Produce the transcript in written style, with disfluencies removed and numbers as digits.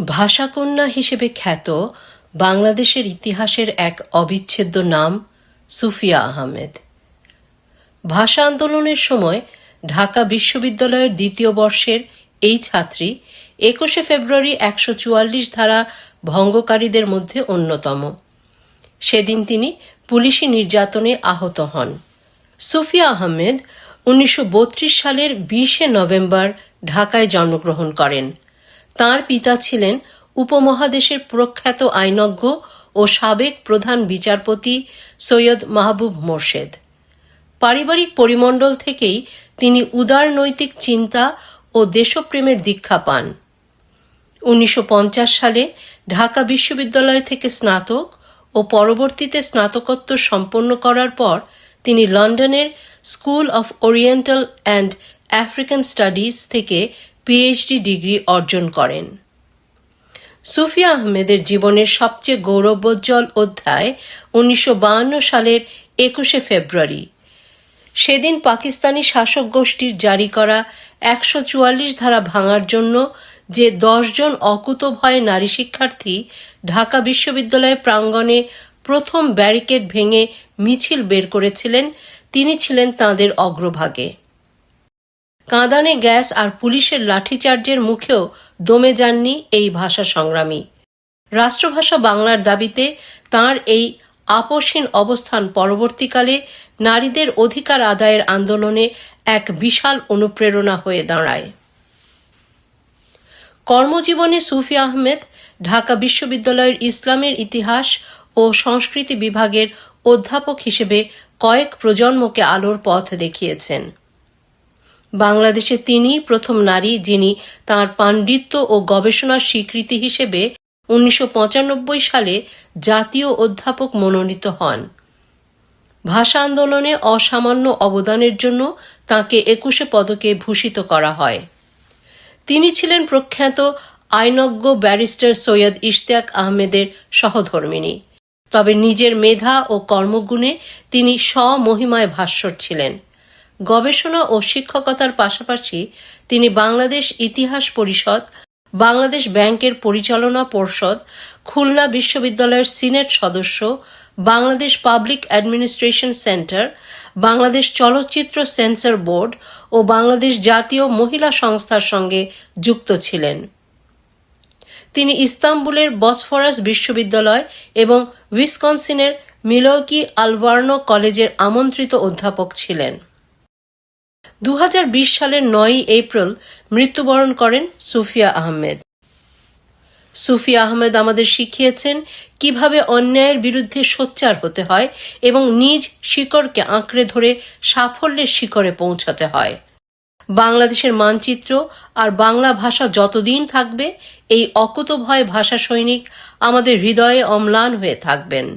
ভাষাকন্যা হিসেবে খ্যাত বাংলাদেশের ইতিহাসের এক অবিচ্ছেদ্য নাম সুফিয়া আহমেদ। ভাষা আন্দোলনের সময় ঢাকা বিশ্ববিদ্যালয়ের দ্বিতীয় বর্ষের এই ছাত্রী ২১শে ফেব্রুয়ারি ১৪৪ ধারা ভঙ্গকারীদের মধ্যে অন্যতম। সেদিন তিনি পুলিশি নির্যাতনে আহত হন। সুফিয়া আহমেদ ১৯৩২ সালের ২০শে নভেম্বর ঢাকায় জন্মগ্রহণ করেন। তাঁর পিতা ছিলেন উপমহাদেশের প্রখ্যাত আইনজ্ঞ ও সাবেক প্রধান বিচারপতি সৈয়দ মাহবুব মোর্শেদ। পারিবারিক পরিমণ্ডল থেকেই তিনি উদার নৈতিক চিন্তা ও দেশপ্রেমের দীক্ষা পান। ১৯৫০ সালে ঢাকা বিশ্ববিদ্যালয় থেকে স্নাতক ও পরবর্তীতে স্নাতকোত্তর সম্পন্ন করার পর তিনি লন্ডনের school of oriental and African studies থেকে পিএইচডি ডিগ্রি অর্জন করেন। সুফিয়া আহমেদের জীবনের সবচেয়ে গৌরবোজ্জ্বল অধ্যায় ১৯৫২ সালের ২১শে ফেব্রুয়ারি। সেদিন পাকিস্তানি শাসক গোষ্ঠীর জারি করা ১৪৪ ধারা ভাঙার জন্য যে ১০ জন অকুতোভয় নারী শিক্ষার্থী ঢাকা বিশ্ববিদ্যালয় প্রাঙ্গণে প্রথম ব্যারিকেড ভেঙে মিছিল বের করেছিলেন, তিনি ছিলেন তাঁদের অগ্রভাগে। কাঁদানে গ্যাস আর পুলিশের লাঠিচার্জের মুখেও দমে যাননি এই ভাষা সংগ্রামী। রাষ্ট্রভাষা বাংলার দাবিতে তাঁর এই আপোষহীন অবস্থান পরবর্তীকালে নারীদের অধিকার আদায়ের আন্দোলনে এক বিশাল অনুপ্রেরণা হয়ে দাঁড়ায়। কর্মজীবনে সুফিয়া আহমেদ ঢাকা বিশ্ববিদ্যালয়ের ইসলামের ইতিহাস ও সংস্কৃতি বিভাগের অধ্যাপক হিসেবে কয়েক প্রজন্মকে আলোর পথ দেখিয়েছেন। বাংলাদেশে তিনিই প্রথম নারী যিনি তাঁর পাণ্ডিত্য ও গবেষণার স্বীকৃতি হিসেবে ১৯৯৫ সালে জাতীয় অধ্যাপক মনোনীত হন। ভাষা আন্দোলনে অসামান্য অবদানের জন্য তাঁকে ২১শে পদকে ভূষিত করা হয়। তিনি ছিলেন প্রখ্যাত আইনজ্ঞ ব্যারিস্টার সৈয়দ ইশতিয়াক আহমেদের সহধর্মিণী। তবে নিজের মেধা ও কর্মগুণে তিনি স্বমহিমায় ভাস্বর ছিলেন। গবেষণা ও শিক্ষকতার পাশাপাশি তিনি বাংলাদেশ ইতিহাস পরিষদ, বাংলাদেশ ব্যাংকের পরিচালনা পর্ষদ, খুলনা বিশ্ববিদ্যালয়ের সিনেট সদস্য, Bangladesh public administration centre, Bangladesh চলচ্চিত্র সেন্সর বোর্ড ও বাংলাদেশ জাতীয় মহিলা সংস্থার সঙ্গে যুক্ত ছিলেন। তিনি ইস্তাম্বুলের বসফরাস বিশ্ববিদ্যালয় এবং উইসকনসিনের মিলওয়াকি আলভার্নো কলেজের আমন্ত্রিত অধ্যাপক ছিলেন। ২০২০ সালের ৯ এপ্রিল মৃত্যুবরণ করেন সুফিয়া আহমেদ। সুফিয়া আহমেদ আমাদের শিখিয়েছেন কিভাবে অন্যায়ের বিরুদ্ধে সোচ্চার হতে হয় এবং নিজ শিকড়কে আঁকড়ে ধরে সাফল্যের শিখরে পৌঁছাতে হয়। বাংলাদেশের মানচিত্র আর বাংলা ভাষা যতদিন থাকবে, এই অকুতোভয় ভাষা সৈনিক আমাদের হৃদয়ে অম্লান হয়ে থাকবেন।